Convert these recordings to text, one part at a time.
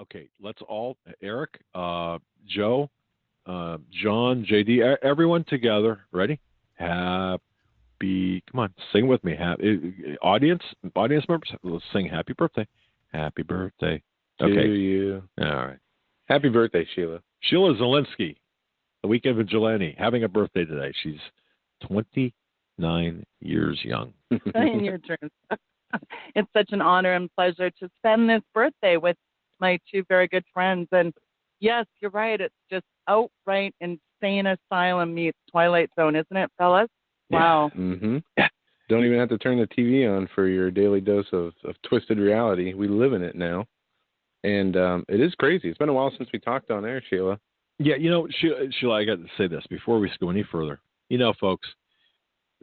Okay, let's all, Eric, Joe, John, JD, everyone together. Ready? Happy, come on, sing with me. Audience members, let's sing happy birthday. Happy birthday. Okay. To you. All right. Happy birthday, Sheila. Sheila Zilinsky, the weekend vigilante, having a birthday today. She's 29 years young. In your turn. It's such an honor and pleasure to spend this birthday with my two very good friends. And yes, you're right. It's just outright insane asylum meets Twilight Zone, isn't it, fellas? Wow. Yeah. Mm-hmm. Don't even have to turn the TV on for your daily dose of twisted reality. We live in it now. And it is crazy. It's been a while since we talked on air, Sheila. Yeah, Sheila, I got to say this before we go any further. Folks,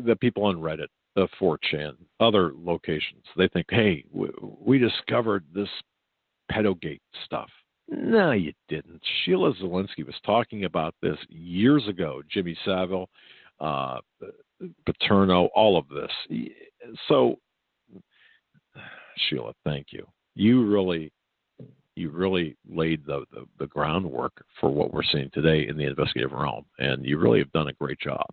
the people on Reddit, 4chan, other locations, they think, hey, we discovered this pedogate stuff. No, you didn't. Sheila Zilinsky was talking about this years ago. Jimmy Savile, Paterno, all of this. So, Sheila, thank you. You really laid the groundwork for what we're seeing today in the investigative realm, and you really have done a great job.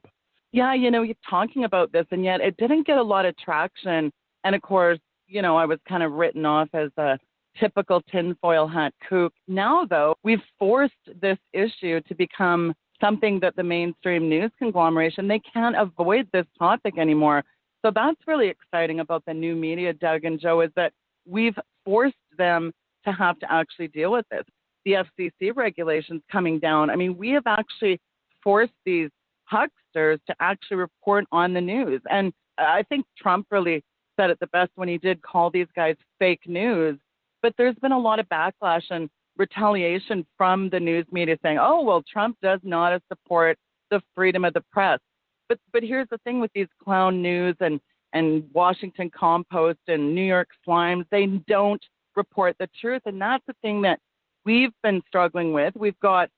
Yeah, you're talking about this, and yet it didn't get a lot of traction. And of course, I was kind of written off as a typical tinfoil hat kook. Now, though, we've forced this issue to become something that the mainstream news conglomeration, they can't avoid this topic anymore. So that's really exciting about the new media, Doug and Joe, is that we've forced them to have to actually deal with this. The FCC regulations coming down. I mean, we have actually forced these hucksters to actually report on the news. And I think Trump really said it the best when he did call these guys fake news. But there's been a lot of backlash and retaliation from the news media saying, oh, well, Trump does not support the freedom of the press. But here's the thing with these clown news and Washington Compost and New York Slimes, they don't report the truth. And that's the thing that we've been struggling with. We've got,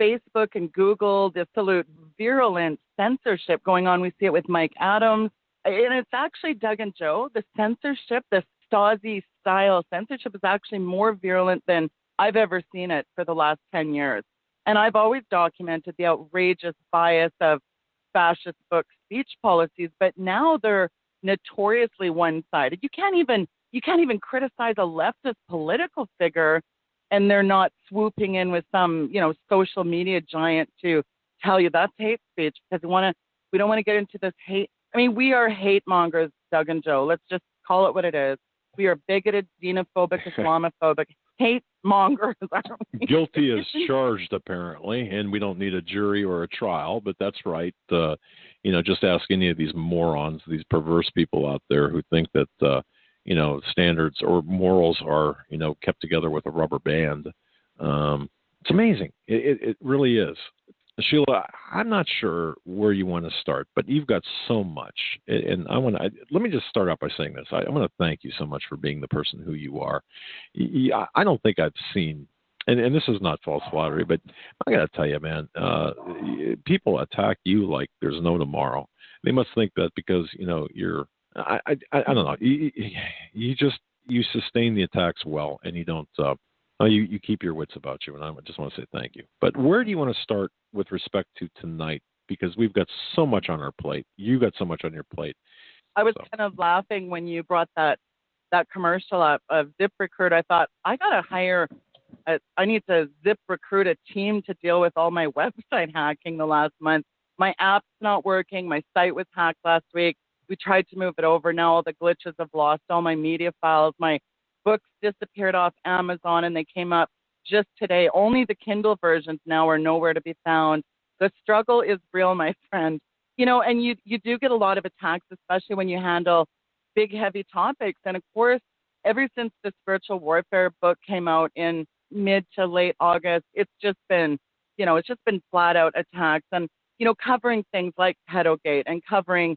Facebook and Google, the absolute virulent censorship going on. We see it with Mike Adams. And it's actually, Doug and Joe, the censorship, the Stasi-style censorship is actually more virulent than I've ever seen it for the last 10 years. And I've always documented the outrageous bias of fascist book speech policies, but now they're notoriously one-sided. You can't even criticize a leftist political figure and they're not swooping in with some, social media giant to tell you that's hate speech, because we don't want to get into this hate. I mean, we are hate mongers, Doug and Joe. Let's just call it what it is. We are bigoted, xenophobic, Islamophobic hate mongers. Guilty as charged, apparently, and we don't need a jury or a trial, but that's right. Just ask any of these morons, these perverse people out there who think that, standards or morals are, kept together with a rubber band. It's amazing. It really is. Sheila, I'm not sure where you want to start, but you've got so much. And let me just start out by saying this. I want to thank you so much for being the person who you are. I don't think I've seen, and this is not false flattery, but I got to tell you, man, people attack you like there's no tomorrow. They must think that because, you're, I don't know, you sustain the attacks well, and you don't, you keep your wits about you, and I just want to say thank you. But where do you want to start with respect to tonight? Because we've got so much on our plate. You got so much on your plate. I was kind of laughing when you brought that commercial up of ZipRecruit. I thought, I need to ZipRecruit a team to deal with all my website hacking the last month. My app's not working. My site was hacked last week. We tried to move it over. Now all the glitches have lost all my media files. My books disappeared off Amazon and they came up just today. Only the Kindle versions now are nowhere to be found. The struggle is real, my friend. And you do get a lot of attacks, especially when you handle big, heavy topics. And of course, ever since the spiritual warfare book came out in mid to late August, it's just been flat out attacks and, covering things like pedogate and covering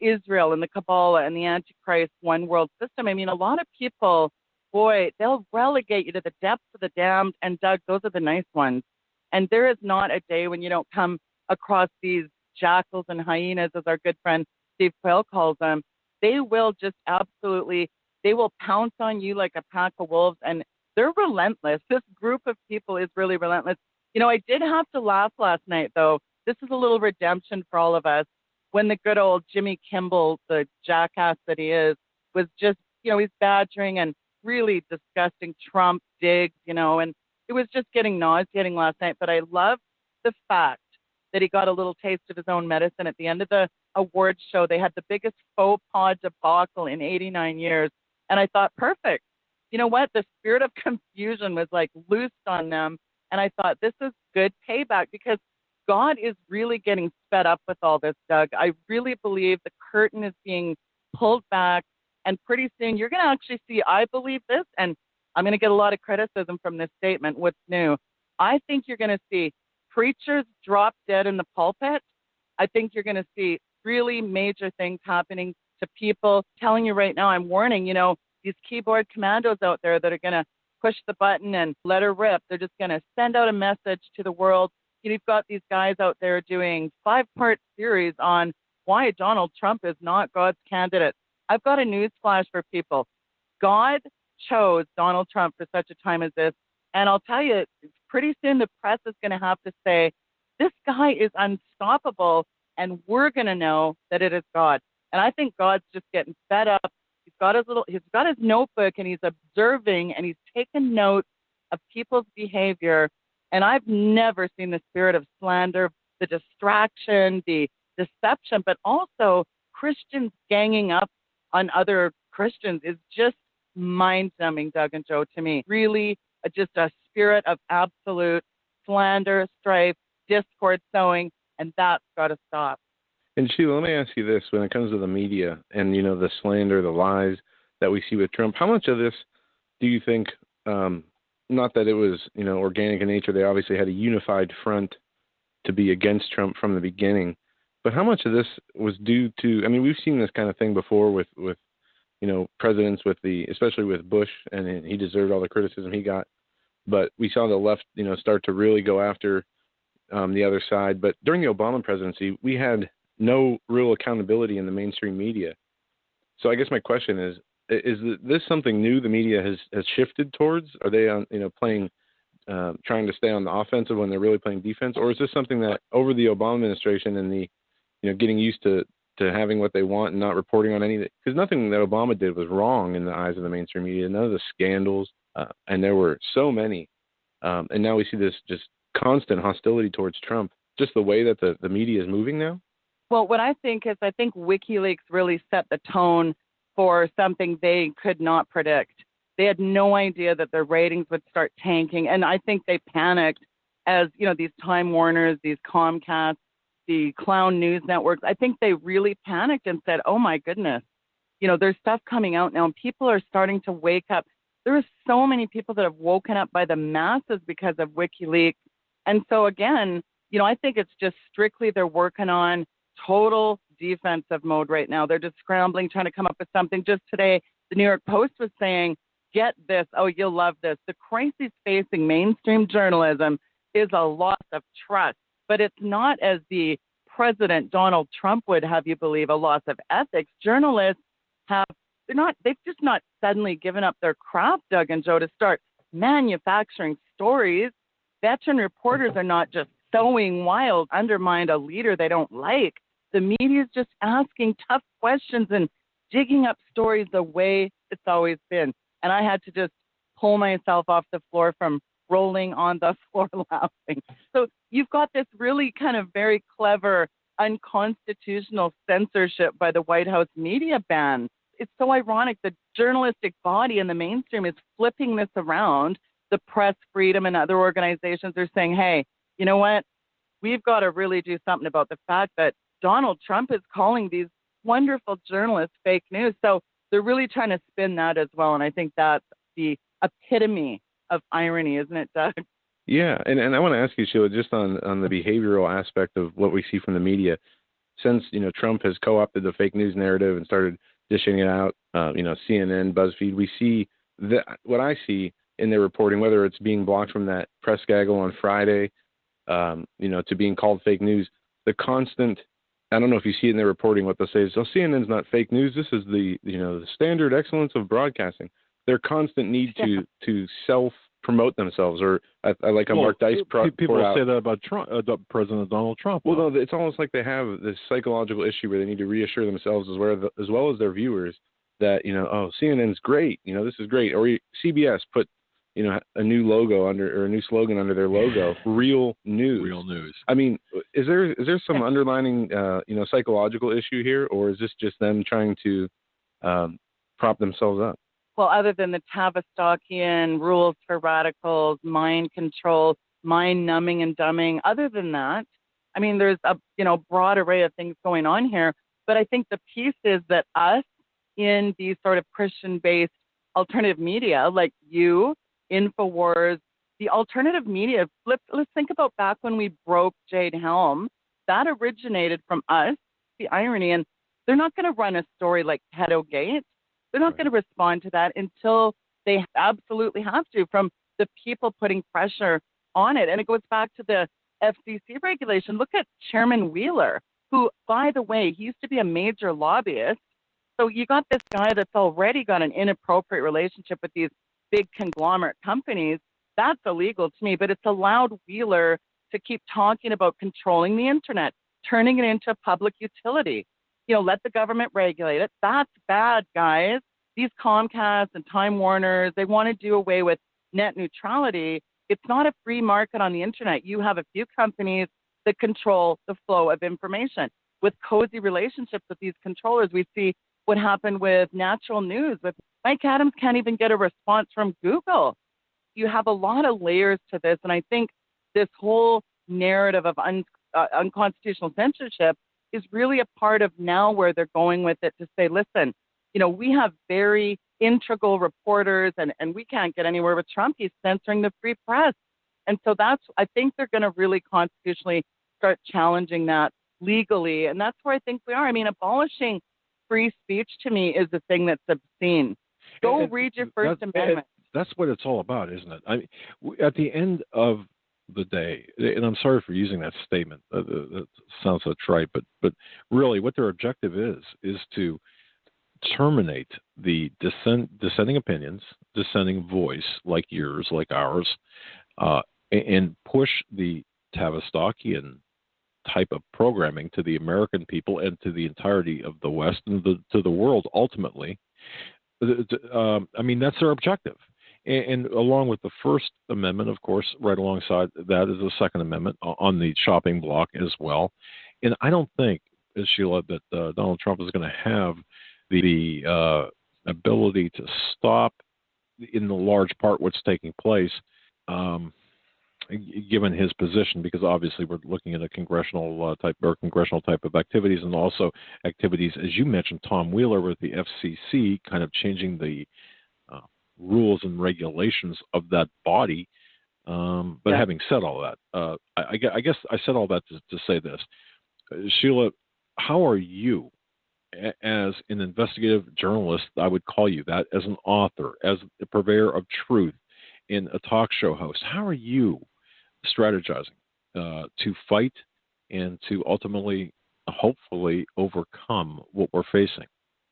Israel and the Kabbalah and the Antichrist one world system. I mean, a lot of people, boy, they'll relegate you to the depths of the damned. And Doug, those are the nice ones. And there is not a day when you don't come across these jackals and hyenas, as our good friend Steve Quayle calls them. They will just absolutely, they will pounce on you like a pack of wolves. And they're relentless. This group of people is really relentless. I did have to laugh last night, though. This is a little redemption for all of us when the good old Jimmy Kimmel, the jackass that he is, was just, he's badgering and really disgusting Trump digs, and it was just getting nauseating last night. But I love the fact that he got a little taste of his own medicine at the end of the awards show. They had the biggest faux pas debacle in 89 years. And I thought, perfect. You know what? The spirit of confusion was like loosed on them. And I thought, this is good payback because God is really getting fed up with all this, Doug. I really believe the curtain is being pulled back. And pretty soon you're going to actually see, I believe this, and I'm going to get a lot of criticism from this statement. What's new? I think you're going to see preachers drop dead in the pulpit. I think you're going to see really major things happening to people. Telling you right now, I'm warning, these keyboard commandos out there that are going to push the button and let her rip. They're just going to send out a message to the world. You've got these guys out there doing 5-part series on why Donald Trump is not God's candidate. I've got a news flash for people. God chose Donald Trump for such a time as this. And I'll tell you, pretty soon the press is going to have to say, this guy is unstoppable, and we're going to know that it is God. And I think God's just getting fed up. He's got his notebook, and he's observing, and he's taking notes of people's behavior. And I've never seen the spirit of slander, the distraction, the deception, but also Christians ganging up on other Christians is just mind-numbing, Doug and Joe, to me. Really, just a spirit of absolute slander, strife, discord sowing, and that's got to stop. And Sheila, let me ask you this: when it comes to the media and the slander, the lies that we see with Trump, how much of this do you think? Not that it was organic in nature; they obviously had a unified front to be against Trump from the beginning. But how much of this was due to? I mean, we've seen this kind of thing before with presidents, especially with Bush, and he deserved all the criticism he got. But we saw the left, start to really go after the other side. But during the Obama presidency, we had no real accountability in the mainstream media. So I guess my question is this something new the media has shifted towards? Are they playing, trying to stay on the offensive when they're really playing defense? Or is this something that over the Obama administration and the, getting used to having what they want and not reporting on anything? Because nothing that Obama did was wrong in the eyes of the mainstream media. None of the scandals, and there were so many. And now we see this just constant hostility towards Trump, just the way that the media is moving now. Well, what I think is WikiLeaks really set the tone for something they could not predict. They had no idea that their ratings would start tanking. And I think they panicked as, these Time Warners, these Comcast, the clown news networks. I think they really panicked and said, oh, my goodness, there's stuff coming out now and people are starting to wake up. There are so many people that have woken up by the masses because of WikiLeaks. And so, again, I think it's just strictly they're working on total defensive mode right now. They're just scrambling, trying to come up with something. Just today, the New York Post was saying, get this. Oh, you'll love this. The crisis facing mainstream journalism is a loss of trust. But it's not, as the President Donald Trump would have you believe, a loss of ethics. Journalists they've just not suddenly given up their craft, Doug and Joe, to start manufacturing stories. Veteran reporters are not just sowing wild, undermine a leader they don't like. The media is just asking tough questions and digging up stories the way it's always been. And I had to just pull myself off the floor from rolling on the floor laughing. So you've got this really kind of very clever, unconstitutional censorship by the White House media ban. It's so ironic. The journalistic body in the mainstream is flipping this around. The Press Freedom and other organizations are saying, hey, you know what? We've got to really do something about the fact that Donald Trump is calling these wonderful journalists fake news. So they're really trying to spin that as well. And I think that's the epitome of irony, isn't it, Doug? Yeah. And I want to ask you, Sheila, just on the behavioral aspect of what we see from the media. Since, Trump has co-opted the fake news narrative and started dishing it out, CNN, BuzzFeed, we see that what I see in their reporting, whether it's being blocked from that press gaggle on Friday, to being called fake news, the constant, I don't know if you see it in their reporting, what they'll say is, oh, CNN's not fake news. This is the standard excellence of broadcasting. their constant need to self promote themselves, or I like a Mark Dice. People say that about Trump, President Donald Trump. Well, no, it's almost like they have this psychological issue where they need to reassure themselves as well as their viewers that, CNN's great, this is great, or CBS put, a new logo or a new slogan under their logo, real news. Real news. I mean, is there some underlining, psychological issue here, or is this just them trying to prop themselves up? Well, other than the Tavistockian rules for radicals, mind control, mind numbing and dumbing, other than that, I mean, there's a broad array of things going on here. But I think the piece is that us in these sort of Christian-based alternative media, like you, InfoWars, the alternative media, let's think about back when we broke Jade Helm. That originated from us, the irony, and they're not going to run a story like Pedogate. They're not going to respond to that until they absolutely have to, from the people putting pressure on it. And it goes back to the FCC regulation. Look at Chairman Wheeler, who, by the way, he used to be a major lobbyist. So you got this guy that's already got an inappropriate relationship with these big conglomerate companies. That's illegal to me, but it's allowed Wheeler to keep talking about controlling the internet, turning it into a public utility. Let the government regulate it. That's bad, guys. These Comcast and Time Warners, they want to do away with net neutrality. It's not a free market on the internet. You have a few companies that control the flow of information. With cozy relationships with these controllers, we see what happened with Natural News. With Mike Adams can't even get a response from Google. You have a lot of layers to this, and I think this whole narrative of unconstitutional censorship is really a part of now where they're going with it to say, listen, we have very integral reporters and we can't get anywhere with Trump. He's censoring the free press. And so I think they're going to really constitutionally start challenging that legally. And that's where I think we are. I mean, abolishing free speech to me is the thing that's obscene. Go read your First Amendment. That's what it's all about, isn't it? I mean, at the end of the day, and I'm sorry for using that statement. That sounds so trite, but really, what their objective is to terminate the dissenting opinions, dissenting voice like yours, like ours, and push the Tavistockian type of programming to the American people and to the entirety of the West and to the world. Ultimately, I mean, that's their objective. And along with the First Amendment, of course, right alongside that is the Second Amendment on the chopping block as well. And I don't think, Sheila, that Donald Trump is going to have the ability to stop, in the large part, what's taking place, given his position, because obviously we're looking at a congressional type of activities, and also activities, as you mentioned, Tom Wheeler with the FCC kind of changing the rules and regulations of that body. But having said all that, I guess I said all that to say this. Sheila, how are you, as an investigative journalist, I would call you that, as an author, as a purveyor of truth, in a talk show host, how are you strategizing to fight and to ultimately, hopefully, overcome what we're facing?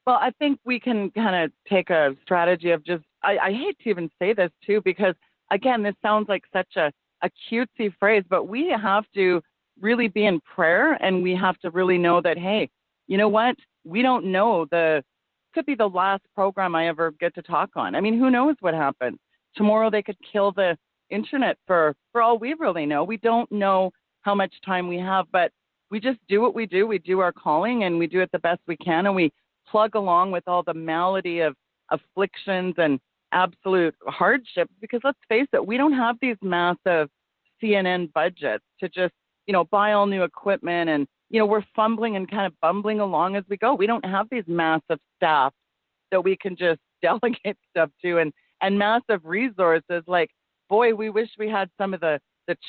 Well, I think we can kind of take a strategy of just, I hate to even say this too, because again, this sounds like such a cutesy phrase, but we have to really be in prayer, and we have to really know that, hey, you know what? We don't know, could be the last program I ever get to talk on. I mean, who knows what happens? Tomorrow they could kill the internet for all we really know. We don't know how much time we have, but we just do what we do. We do our calling, and we do it the best we can, and we plug along with all the malady of afflictions and absolute hardships, because let's face it, we don't have these massive CNN budgets to just, buy all new equipment, and, we're fumbling and kind of bumbling along as we go. We don't have these massive staff that we can just delegate stuff to, and massive resources. Like, boy, we wish we had some of the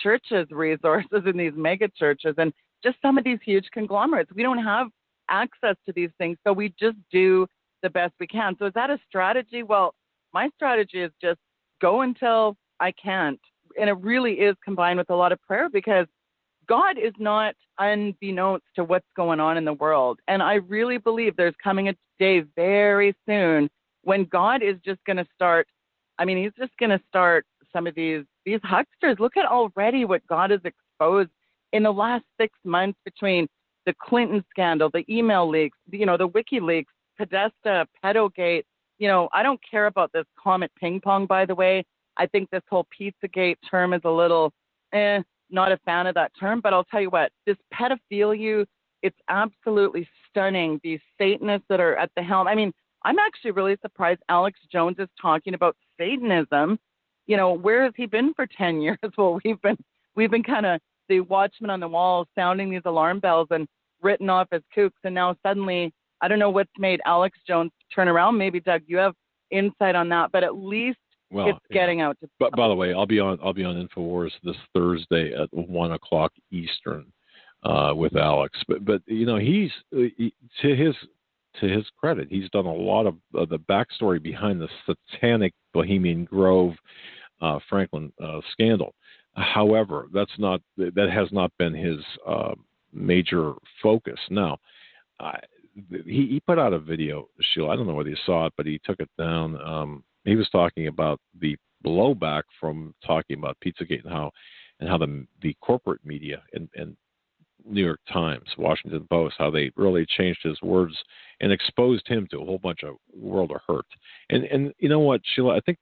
church's resources in these mega churches and just some of these huge conglomerates. We don't have access to these things, so we just do the best we can. So is that a strategy? Well, my strategy is just go until I can't. And it really is combined with a lot of prayer, because God is not unbeknownst to what's going on in the world. And I really believe there's coming a day very soon when God is just going to start, I mean, he's just going to start some of these hucksters. Look at already what God has exposed in the last 6 months between the Clinton scandal, the email leaks, the WikiLeaks, Podesta, Pedogate. I don't care about this Comet ping pong, by the way. I think this whole Pizzagate term is a little, not a fan of that term. But I'll tell you what, this pedophilia, it's absolutely stunning. These Satanists that are at the helm. I mean, I'm actually really surprised Alex Jones is talking about Satanism. Where has he been for 10 years? Well, we've been kind of the watchman on the wall sounding these alarm bells and written off as kooks. And now suddenly, I don't know what's made Alex Jones turn around. Maybe, Doug, you have insight on that, but at least it's getting out to. But by the way, I'll be on InfoWars this Thursday at 1:00 Eastern with Alex. But he's to his credit, he's done a lot of the backstory behind the satanic Bohemian Grove Franklin scandal. However, that has not been his major focus. Now, he put out a video, Sheila. I don't know whether you saw it, but he took it down. He was talking about the blowback from talking about Pizzagate and how the corporate media and New York Times, Washington Post, how they really changed his words and exposed him to a whole bunch of world of hurt. And you know what, Sheila, I think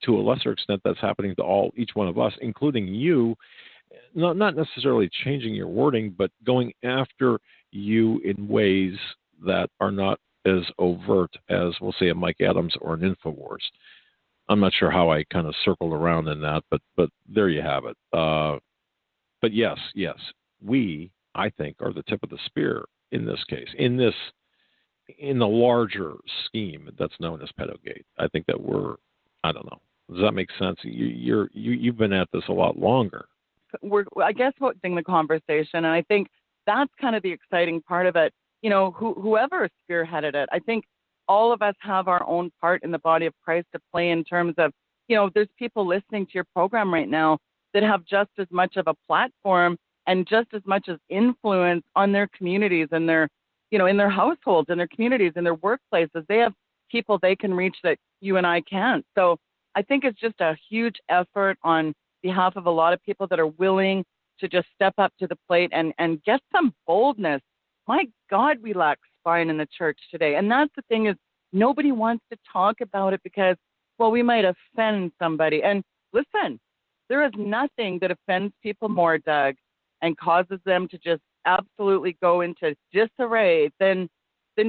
to a lesser extent that's happening to each one of us, including you, not necessarily changing your wording, but going after you in ways that are not as overt as, we'll say, a Mike Adams or an InfoWars. I'm not sure how I kind of circled around in that, but there you have it. But yes, we, I think, are the tip of the spear in this case, in the larger scheme that's known as Pedogate. I think that I don't know. Does that make sense? You've been at this a lot longer. I guess we're in the conversation, and I think that's kind of the exciting part of it. Whoever spearheaded it, I think all of us have our own part in the body of Christ to play in terms of, there's people listening to your program right now that have just as much of a platform and just as much as influence on their communities and their, in their households, in their communities, in their workplaces. They have people they can reach that you and I can't. So I think it's just a huge effort on behalf of a lot of people that are willing to just step up to the plate and get some boldness. My God, we lack spine in the church today. And that's the thing, is nobody wants to talk about it because, well, we might offend somebody. And listen, there is nothing that offends people more, Doug, and causes them to just absolutely go into disarray than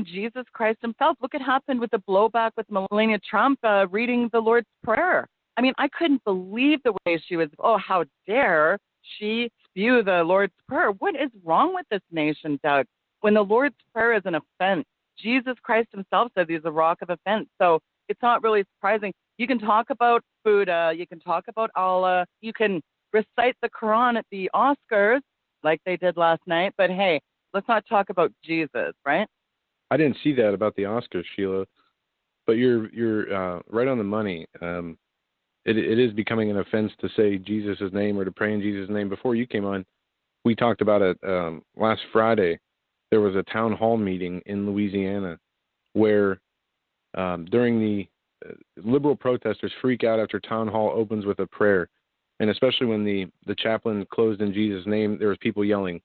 Jesus Christ himself. Look what happened with the blowback with Melania Trump reading the Lord's Prayer. I mean, I couldn't believe the way she was, how dare she spew the Lord's Prayer. What is wrong with this nation, Doug? When the Lord's Prayer is an offense, Jesus Christ himself says he's a rock of offense. So it's not really surprising. You can talk about Buddha, you can talk about Allah, you can recite the Quran at the Oscars like they did last night, but hey, let's not talk about Jesus, right? I didn't see that about the Oscars, Sheila, but you're right on the money. It is becoming an offense to say Jesus' name or to pray in Jesus' name. Before you came on, we talked about it last Friday. There was a town hall meeting in Louisiana where during the liberal protesters freak out after town hall opens with a prayer. And especially when the chaplain closed in Jesus' name, there was people yelling,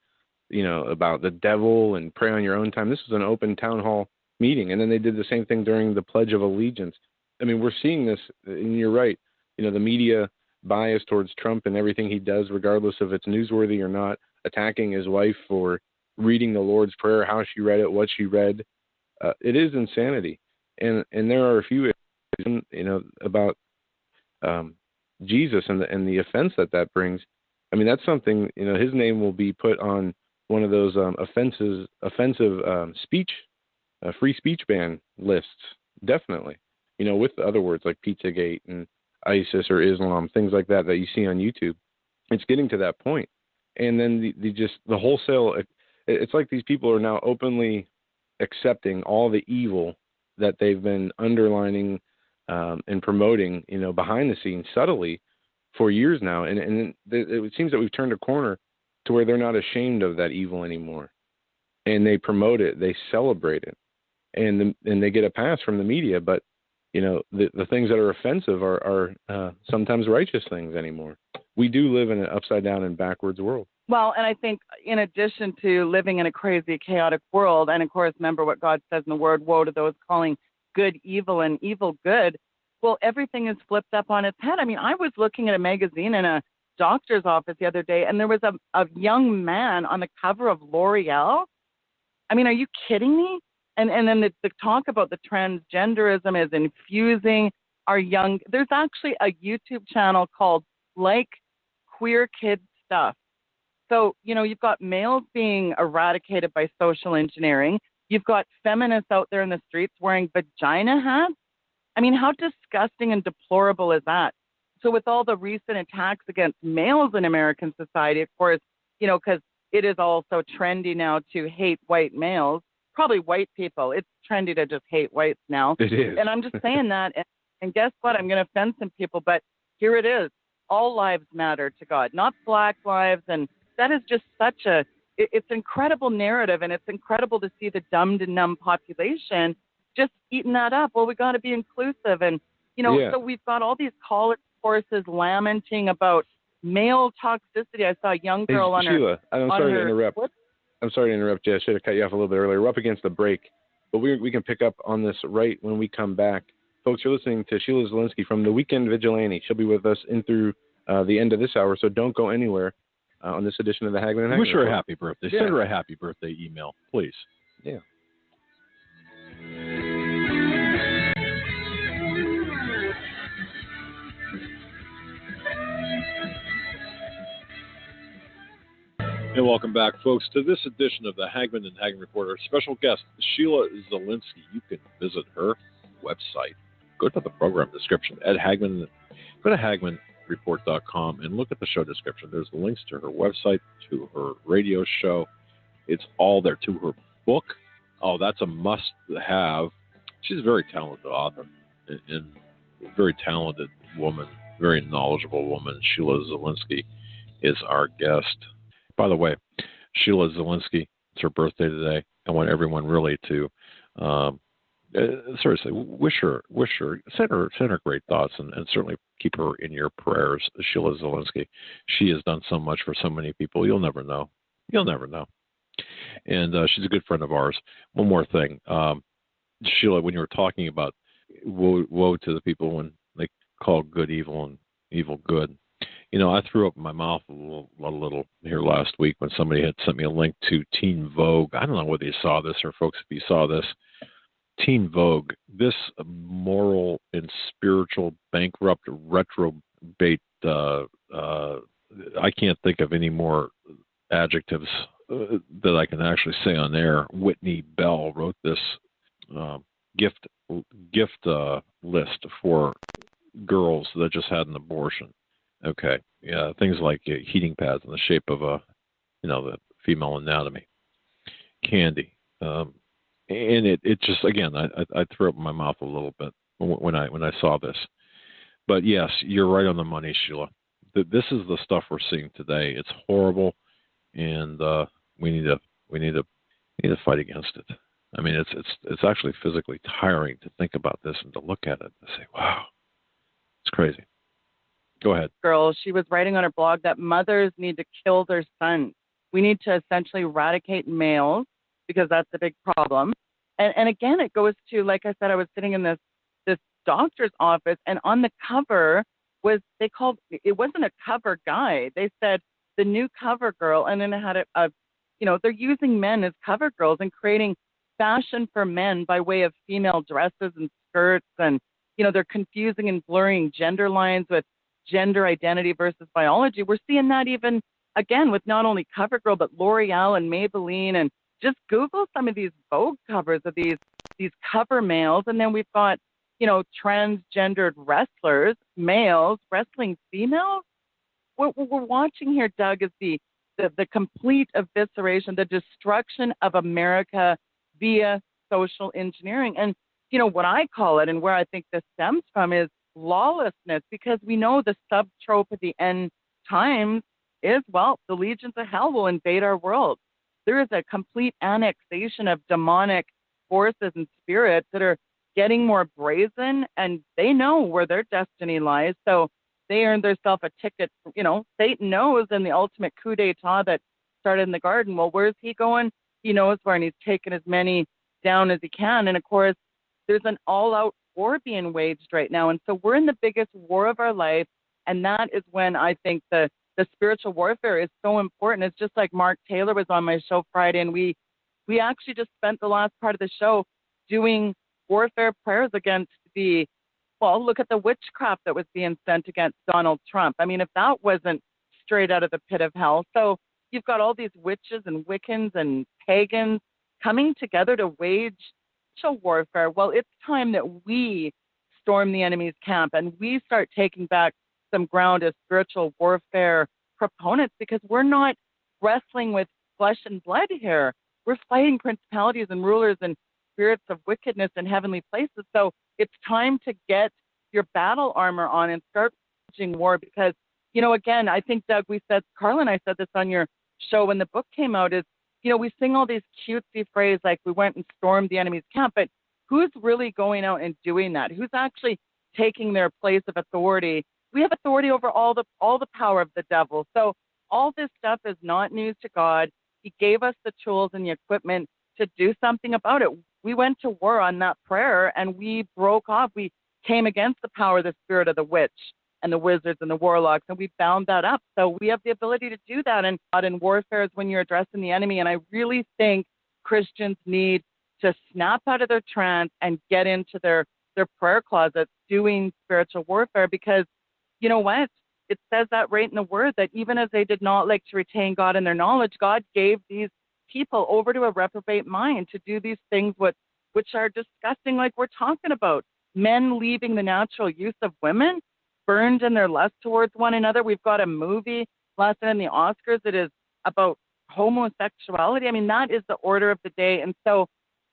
about the devil and pray on your own time. This was an open town hall meeting. And then they did the same thing during the Pledge of Allegiance. I mean, we're seeing this, and you're right. The media bias towards Trump and everything he does, regardless if it's newsworthy or not, attacking his wife for reading the Lord's Prayer, how she read it, what she read. It is insanity. And there are a few, about Jesus and the offense that brings. I mean, that's something, his name will be put on one of those offensive speech, free speech ban lists, definitely, with the other words like Pizzagate and ISIS or Islam, things like that you see on YouTube. It's getting to that point. And then the wholesale, it's like these people are now openly accepting all the evil that they've been underlining and promoting, behind the scenes subtly for years now. And it seems that we've turned a corner to where they're not ashamed of that evil anymore. And they promote it, they celebrate it, and they get a pass from the media. But the things that are offensive are sometimes righteous things anymore. We do live in an upside down and backwards world. Well, and I think in addition to living in a crazy, chaotic world, and of course, remember what God says in the Word, woe to those calling good evil and evil good. Well, everything is flipped up on its head. I mean, I was looking at a magazine in a doctor's office the other day, and there was a young man on the cover of L'Oreal. I mean, are you kidding me? And then the talk about the transgenderism is infusing our young. There's actually a YouTube channel called Like Queer Kid Stuff. So, you've got males being eradicated by social engineering. You've got feminists out there in the streets wearing vagina hats. I mean, how disgusting and deplorable is that? So with all the recent attacks against males in American society, of course, because it is also trendy now to hate white males, probably white people. It's trendy to just hate whites now. It is. And I'm just saying that. And guess what? I'm going to offend some people, but here it is. All lives matter to God, not black lives. And that is just it's incredible narrative. And it's incredible to see the dumbed and numb population just eating that up. Well, we got to be inclusive. And, So we've got all these college courses lamenting about male toxicity. I saw a young girl on Sheila, her. I'm sorry to interrupt. I'm sorry to interrupt you. I should have cut you off a little bit earlier. We're up against the break, but we can pick up on this right when we come back. Folks, you're listening to Sheila Zilinsky from The Weekend Vigilante. She'll be with us in through the end of this hour, so don't go anywhere on this edition of the Hagmann and Hagmann. Wish her a happy birthday. Send her a happy birthday email, please. Yeah. And welcome back, folks, to this edition of the Hagmann and Hagmann Report. Our special guest, Sheila Zilinsky. You can visit her website. Go to the program description at Hagmann. Go to HagmannReport.com and look at the show description. There's the links to her website, to her radio show. It's all there. To her book. Oh, that's a must-have. She's a very talented author and very talented woman, very knowledgeable woman. Sheila Zilinsky is our guest. By the way, Sheila Zilinsky, it's her birthday today. I want everyone really to seriously wish her, send her great thoughts, and certainly keep her in your prayers. Sheila Zilinsky, she has done so much for so many people. You'll never know. And she's a good friend of ours. One more thing, Sheila, when you were talking about woe to the people when they call good evil and evil good. I threw up in my mouth a little here last week when somebody had sent me a link to Teen Vogue. I don't know whether you saw this or folks, if you saw this. Teen Vogue, this moral and spiritual bankrupt retrobate, I can't think of any more adjectives that I can actually say on air. Whitney Bell wrote this gift list for girls that just had an abortion. Okay, yeah, things like heating pads in the shape of the female anatomy, candy, and it just, again, I threw up in my mouth a little bit when I saw this. But yes, you're right on the money, Sheila. This is the stuff we're seeing today. It's horrible, and we need to fight against it. I mean, it's actually physically tiring to think about this and to look at it and say, wow, it's crazy. Go ahead. Girl, she was writing on her blog that mothers need to kill their sons. We need to essentially eradicate males because that's a big problem. And again, it goes to, like I said, I was sitting in this doctor's office, and on the cover it wasn't a cover guy. They said the new cover girl, and then it had they're using men as cover girls and creating fashion for men by way of female dresses and skirts, and they're confusing and blurring gender lines with gender identity versus biology. We're seeing that even, again, with not only CoverGirl, but L'Oreal and Maybelline. And just Google some of these Vogue covers of these cover males. And then we've got, transgendered wrestlers, males, wrestling females. What we're watching here, Doug, is the complete evisceration, the destruction of America via social engineering. And, what I call it, and where I think this stems from, is lawlessness, because we know the subtrope of the end times is, well, the legions of hell will invade our world. There is a complete annexation of demonic forces and spirits that are getting more brazen, and they know where their destiny lies. So they earned themselves a ticket. Satan knows in the ultimate coup d'etat that started in the garden. Well, where's he going? He knows where, and he's taken as many down as he can. And of course, there's an all-out war being waged right now. And so we're in the biggest war of our life. And that is when I think the spiritual warfare is so important. It's just like Mark Taylor was on my show Friday, and we actually just spent the last part of the show doing warfare prayers against look at the witchcraft that was being sent against Donald Trump. I mean, if that wasn't straight out of the pit of hell. So you've got all these witches and Wiccans and pagans coming together to wage spiritual warfare. Well, it's time that we storm the enemy's camp and we start taking back some ground as spiritual warfare proponents, because we're not wrestling with flesh and blood here. We're fighting principalities and rulers and spirits of wickedness in heavenly places. So it's time to get your battle armor on and start waging war, because, again, I think, Doug, Carla and I said this on your show when the book came out, is, we sing all these cutesy phrases like we went and stormed the enemy's camp, but who's really going out and doing that? Who's actually taking their place of authority? We have authority over all the power of the devil. So all this stuff is not news to God. He gave us the tools and the equipment to do something about it. We went to war on that prayer, and we broke off. We came against the power of the spirit of the witch and the wizards and the warlocks, and we bound that up. So we have the ability to do that. And God, in warfare is when you're addressing the enemy. And I really think Christians need to snap out of their trance and get into their prayer closets doing spiritual warfare, because you know what? It says that right in the word, that even as they did not like to retain God in their knowledge, God gave these people over to a reprobate mind to do these things which are disgusting, like we're talking about. Men leaving the natural use of women, burned in their lust towards one another. We've got a movie last night in the Oscars that is about homosexuality. I mean, that is the order of the day. And so,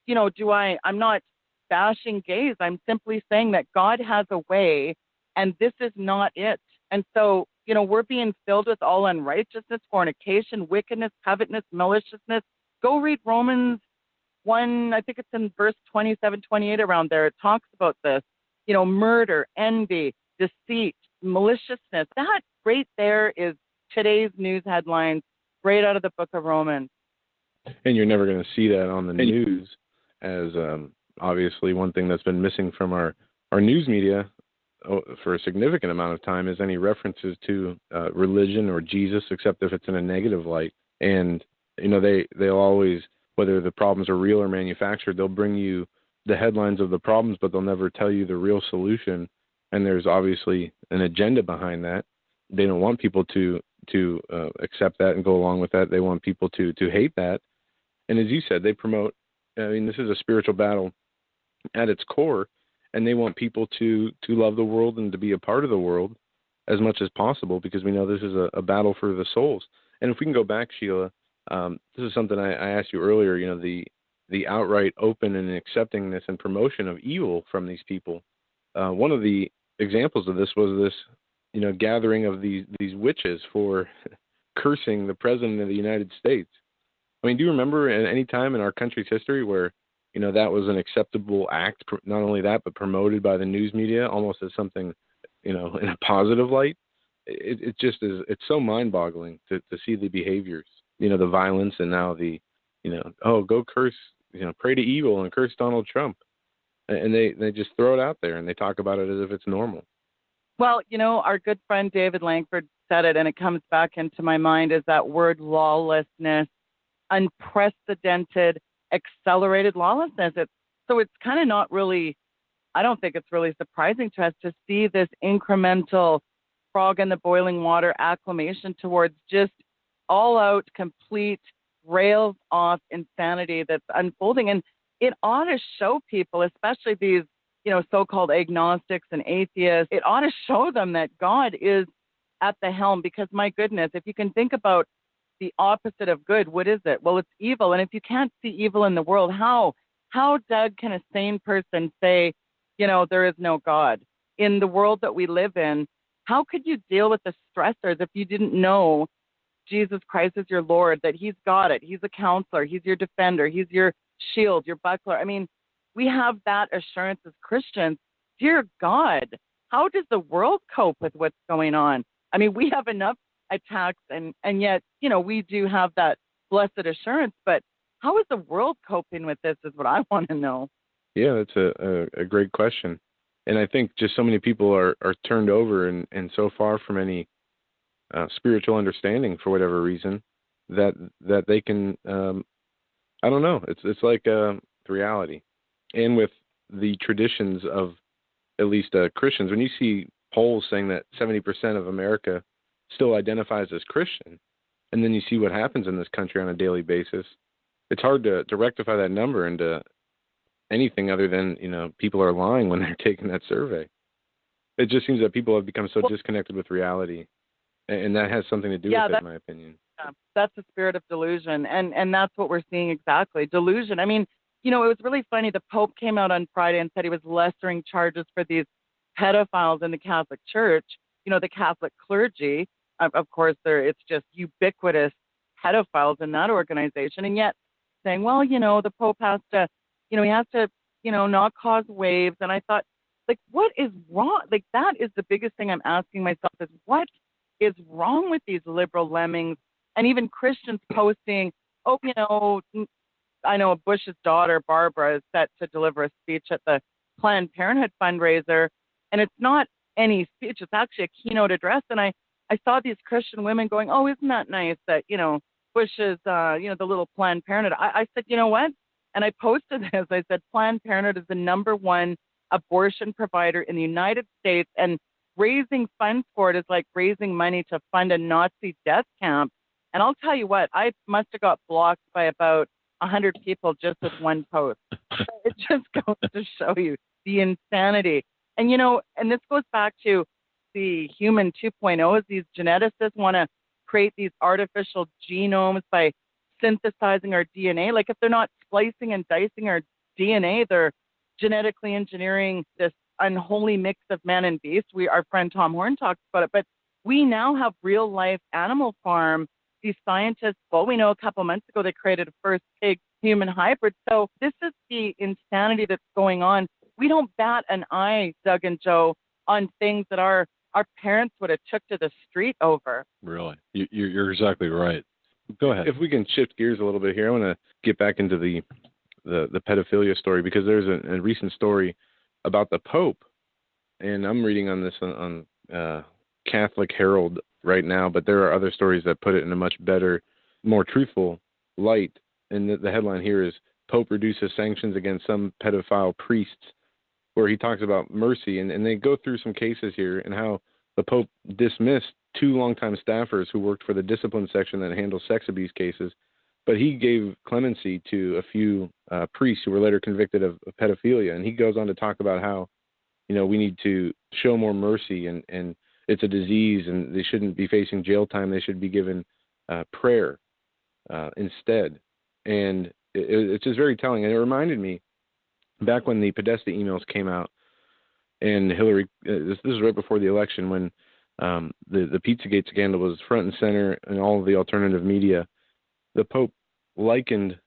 I'm not bashing gays. I'm simply saying that God has a way, and this is not it. And so, we're being filled with all unrighteousness, fornication, wickedness, covetousness, maliciousness. Go read Romans 1, I think it's in verse 27, 28 around there. It talks about this, murder, envy, deceit, maliciousness. That right there is today's news headlines right out of the book of Romans. And you're never going to see that on the news, as obviously one thing that's been missing from our news media for a significant amount of time is any references to religion or Jesus, except if it's in a negative light. And they'll always, whether the problems are real or manufactured, they'll bring you the headlines of the problems, but they'll never tell you the real solution. And there's obviously an agenda behind that. They don't want people to accept that and go along with that. They want people to hate that. And as you said, they promote, this is a spiritual battle at its core, and they want people to love the world and to be a part of the world as much as possible, because we know this is a battle for the souls. And if we can go back, Sheila, this is something I asked you earlier, the outright open and acceptingness and promotion of evil from these people. One of the examples of this was this, gathering of these witches for cursing the president of the United States. I mean, do you remember at any time in our country's history where, that was an acceptable act, not only that, but promoted by the news media almost as something, in a positive light? It just is, it's so mind-boggling to see the behaviors, the violence, and now go curse, pray to evil and curse Donald Trump. And they just throw it out there and they talk about it as if it's normal. Well, our good friend David Langford said it, and it comes back into my mind, is that word lawlessness, unprecedented, accelerated lawlessness. It's kind of not really, I don't think it's really surprising to us to see this incremental frog in the boiling water acclamation towards just all out, complete, rails off insanity that's unfolding. And it ought to show people, especially these, so-called agnostics and atheists, it ought to show them that God is at the helm, because my goodness, if you can think about the opposite of good, what is it? Well, it's evil. And if you can't see evil in the world, how, Doug, can a sane person say, there is no God? In the world that we live in, how could you deal with the stressors if you didn't know Jesus Christ is your Lord, that he's got it? He's a counselor. He's your defender. He's your shield, your buckler. I mean, we have that assurance as Christians. Dear God, how does the world cope with what's going on? I mean, we have enough attacks, and yet, we do have that blessed assurance. But how is the world coping with this is what I want to know. Yeah, that's a great question. And I think just so many people are turned over and so far from any spiritual understanding for whatever reason that they can, I don't know, it's like the reality. And with the traditions of at least Christians, when you see polls saying that 70% of America still identifies as Christian, and then you see what happens in this country on a daily basis, it's hard to rectify that number into anything other than, people are lying when they're taking that survey. It just seems that people have become so disconnected with reality, and that has something to do with it, in my opinion. Yeah, that's the spirit of delusion, and that's what we're seeing exactly. Delusion. I mean, it was really funny. The Pope came out on Friday and said he was lessering charges for these pedophiles in the Catholic Church. The Catholic clergy, of course, it's just ubiquitous pedophiles in that organization, and yet saying, well, the Pope has to, he has to, not cause waves. And I thought, like, what is wrong? Like, that is the biggest thing I'm asking myself is what is wrong with these liberal lemmings, and even Christians posting, I know Bush's daughter, Barbara, is set to deliver a speech at the Planned Parenthood fundraiser, and it's not any speech, it's actually a keynote address. And I saw these Christian women going, oh, isn't that nice that, Bush's, the little Planned Parenthood. I said, you know what? And I posted this. I said, Planned Parenthood is the #1 abortion provider in the United States, and raising funds for it is like raising money to fund a Nazi death camp. And I'll tell you what, I must have got blocked by about 100 people just with one post. It just goes to show you the insanity. And, and this goes back to the human 2.0, these geneticists want to create these artificial genomes by synthesizing our DNA. Like, if they're not splicing and dicing our DNA, they're genetically engineering this unholy mix of man and beast. Our friend Tom Horn talks about it, but we now have real life Animal Farm. These scientists, we know a couple months ago they created a first pig human hybrid. So this is the insanity that's going on. We don't bat an eye, Doug and Joe, on things that our parents would have took to the street over. Really, you're exactly right. Go ahead. If we can shift gears a little bit here, I want to get back into the pedophilia story, because there's a recent story about the Pope, and I'm reading on this on Catholic Herald right now, but there are other stories that put it in a much better, more truthful light. And the headline here is Pope reduces sanctions against some pedophile priests, where he talks about mercy, and they go through some cases here and how the Pope dismissed 2 longtime staffers who worked for the discipline section that handles sex abuse cases, but he gave clemency to a few priests who were later convicted of pedophilia. And he goes on to talk about how, we need to show more mercy, and it's a disease, and they shouldn't be facing jail time. They should be given prayer instead. And it's just very telling. And it reminded me back when the Podesta emails came out, and Hillary, this is right before the election, when the Pizzagate scandal was front and center in all of the alternative media. The Pope likened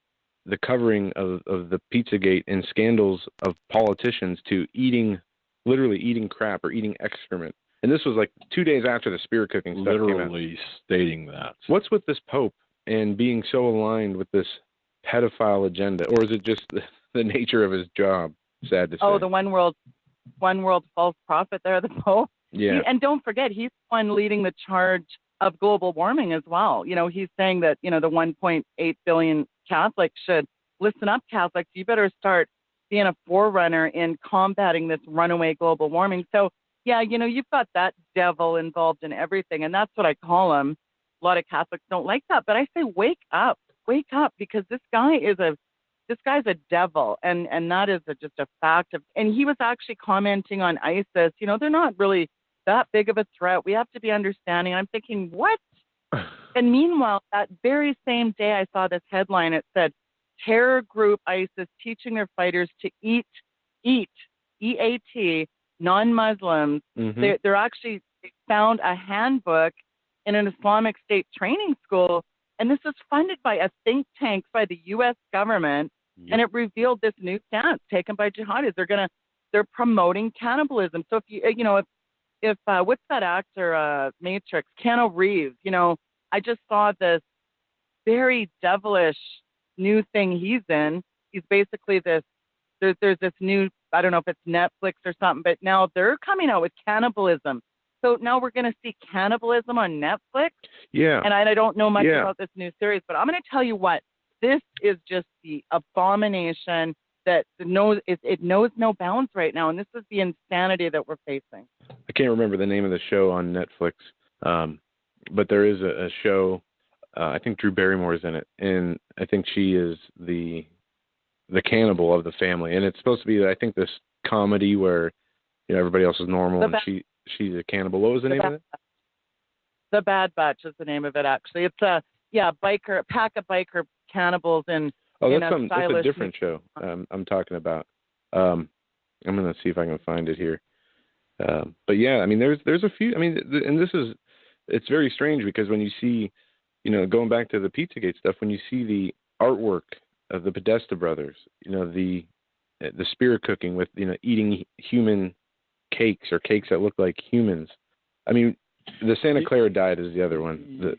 the covering of the Pizzagate and scandals of politicians to literally eating crap or eating excrement. And this was like 2 days after the spear cooking stuff came out. Literally stating that. What's with this Pope and being so aligned with this pedophile agenda? Or is it just the nature of his job, sad to say? Oh, the one world false prophet there, the Pope. Yeah. And don't forget, he's the one leading the charge of global warming as well. He's saying that, the 1.8 billion Catholics should listen up, Catholics. You better start being a forerunner in combating this runaway global warming. So, yeah, you've got that devil involved in everything, and that's what I call him. A lot of Catholics don't like that, but I say wake up, because this guy's a devil, and that is just a fact. And he was actually commenting on ISIS. They're not really that big of a threat. We have to be understanding. And I'm thinking, what? And meanwhile, that very same day, I saw this headline. It said, terror group ISIS teaching their fighters to eat, E-A-T, non-Muslims. Mm-hmm. They found a handbook in an Islamic State training school, and this is funded by a think tank by the U.S. government. Yep. And it revealed this new stance taken by jihadis. They're promoting cannibalism. So if what's that actor, Matrix, Keanu Reeves, I just saw this very devilish new thing he's in. He's basically there's this new, I don't know if it's Netflix or something, but now they're coming out with cannibalism. So now we're going to see cannibalism on Netflix. Yeah. And I don't know much about this new series, but I'm going to tell you what, this is just the abomination that knows no bounds right now. And this is the insanity that we're facing. I can't remember the name of the show on Netflix, but there is a show. I think Drew Barrymore is in it, and I think she is the cannibal of the family. And it's supposed to be, I think, this comedy where everybody else is normal and she's a cannibal. What was the name of it? The Bad Batch is the name of it. Actually, it's a pack of biker cannibals and. Oh, that's a different show I'm talking about. I'm going to see if I can find it here. But yeah, I mean, there's a few. I mean, and it's very strange because when you see, going back to the Pizzagate stuff, when you see the artwork of the Podesta brothers, the spirit cooking with eating human cakes or cakes that look like humans. I mean, the Santa Clara diet is the other one.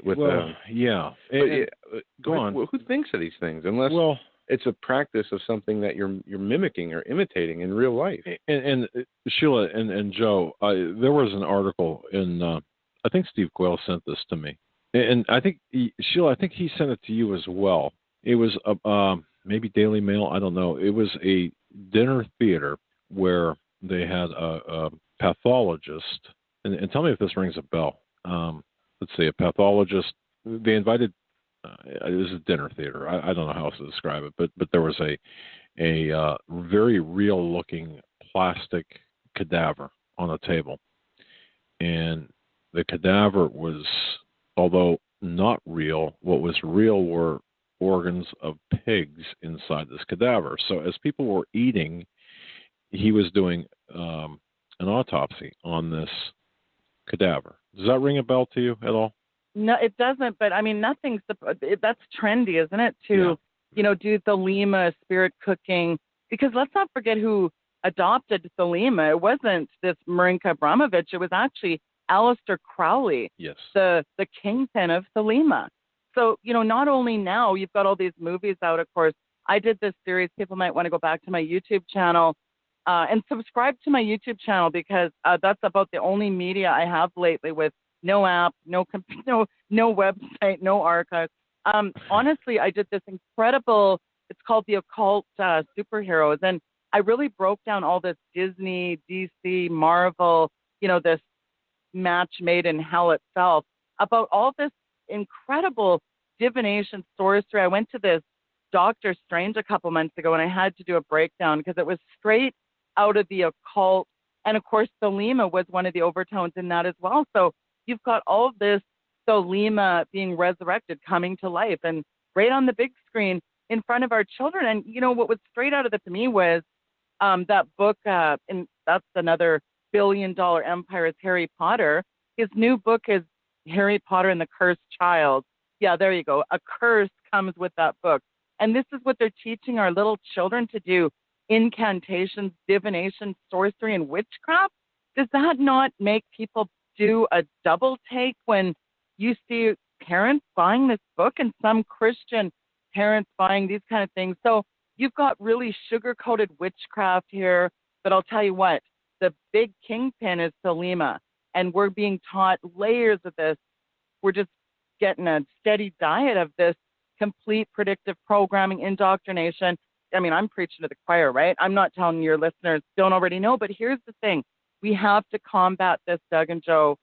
Go on. Who thinks of these things unless it's a practice of something that you're mimicking or imitating in real life? And Sheila and Joe, there was an article in I think Steve Quayle sent this to me, and I think Sheila, I think he sent it to you as well. It was maybe Daily Mail, I don't know. It was a dinner theater where they had a pathologist. And tell me if this rings a bell. Let's see, a pathologist. They invited. It was a dinner theater. I don't know how else to describe it, but there was a very real-looking plastic cadaver on a table, and the cadaver was, although not real, what was real were organs of pigs inside this cadaver. So as people were eating, he was doing an autopsy on this cadaver. Does that ring a bell to you at all? No, it doesn't. But I mean, that's trendy, isn't it? To do Thelema spirit cooking, because let's not forget who adopted Thelema. It wasn't this Marinka Abramovich. It was actually Aleister Crowley, yes, the kingpin of Thelema. So not only now you've got all these movies out. Of course, I did this series. People might want to go back to my YouTube channel. And subscribe to my YouTube channel because that's about the only media I have lately with no app, no website, no archive. Honestly, I did this incredible, it's called The Occult Superheroes. And I really broke down all this Disney, DC, Marvel, this match made in hell itself, about all this incredible divination, sorcery. I went to this Doctor Strange a couple months ago and I had to do a breakdown because it was straight out of the occult. And of course, Thelema was one of the overtones in that as well. So you've got all of this Thelema being resurrected, coming to life, and right on the big screen in front of our children. And what was straight out of it to me was that book, and that's another billion-dollar empire, is Harry Potter. His new book is Harry Potter and the Cursed Child. Yeah, there you go. A curse comes with that book. And this is what they're teaching our little children to do: incantations, divination, sorcery, and witchcraft. Does that not make people do a double take when you see parents buying this book and some Christian parents buying these kind of things? So you've got really sugar-coated witchcraft here. But I'll tell you what, the big kingpin is Thelema, and we're being taught layers of this. We're just getting a steady diet of this complete predictive programming, indoctrination. I mean, I'm preaching to the choir, right? I'm not telling your listeners don't already know, but here's the thing. We have to combat this, Doug and Joe,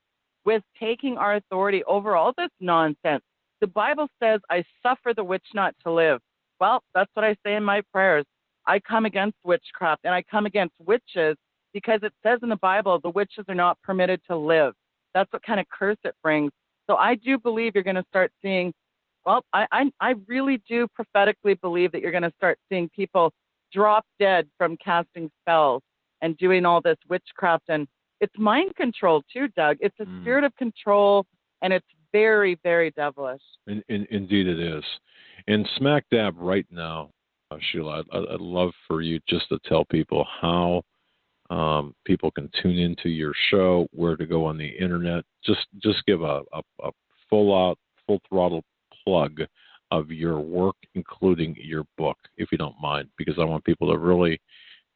with taking our authority over all this nonsense. The Bible says, I suffer the witch not to live. Well, that's what I say in my prayers. I come against witchcraft and I come against witches because it says in the Bible, the witches are not permitted to live. That's what kind of curse it brings. So I do believe you're going to start seeing, well, I really do prophetically believe that you're going to start seeing people drop dead from casting spells and doing all this witchcraft. And it's mind control too, Doug. It's a spirit of control, and it's very, very devilish. Indeed it is. And smack dab right now, Sheila, I'd love for you just to tell people how people can tune into your show, where to go on the internet. Just give a full throttle plug of your work, including your book, if you don't mind, because I want people to really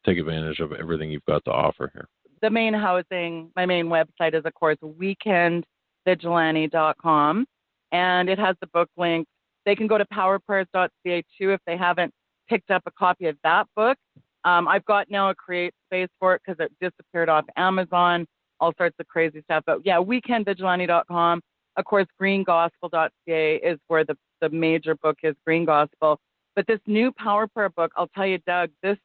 take advantage of everything you've got to offer here. The main housing, my main website is, of course, weekendvigilante.com, and it has the book link. They can go to powerprayers.ca too if they haven't picked up a copy of that book. I've got now a create space for it because it disappeared off Amazon, all sorts of crazy stuff. But yeah, weekendvigilante.com. Of course, greengospel.ca is where the major book is, Green Gospel. But this new Power Prayer book, I'll tell you, Doug, this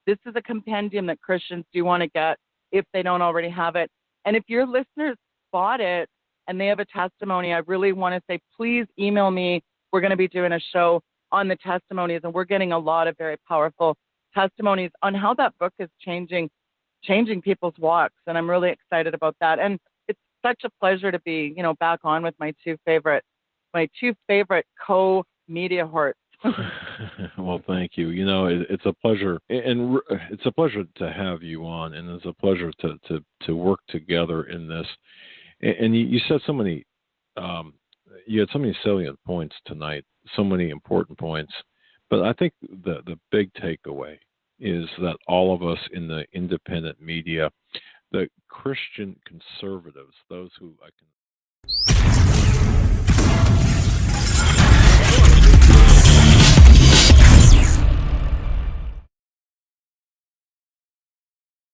is a compendium that Christians do want to get if they don't already have it. And if your listeners bought it and they have a testimony, I really want to say, please email me. We're going to be doing a show on the testimonies, and we're getting a lot of very powerful testimonies on how that book is changing people's walks. And I'm really excited about that. And it's such a pleasure to be, back on with my two favorite co-media horts. Well, thank you. It's a pleasure, and it's a pleasure to have you on, and it's a pleasure to work together in this. And you said so many, you had so many salient points tonight, so many important points. But I think the big takeaway is that all of us in the independent media, the Christian conservatives, those who I can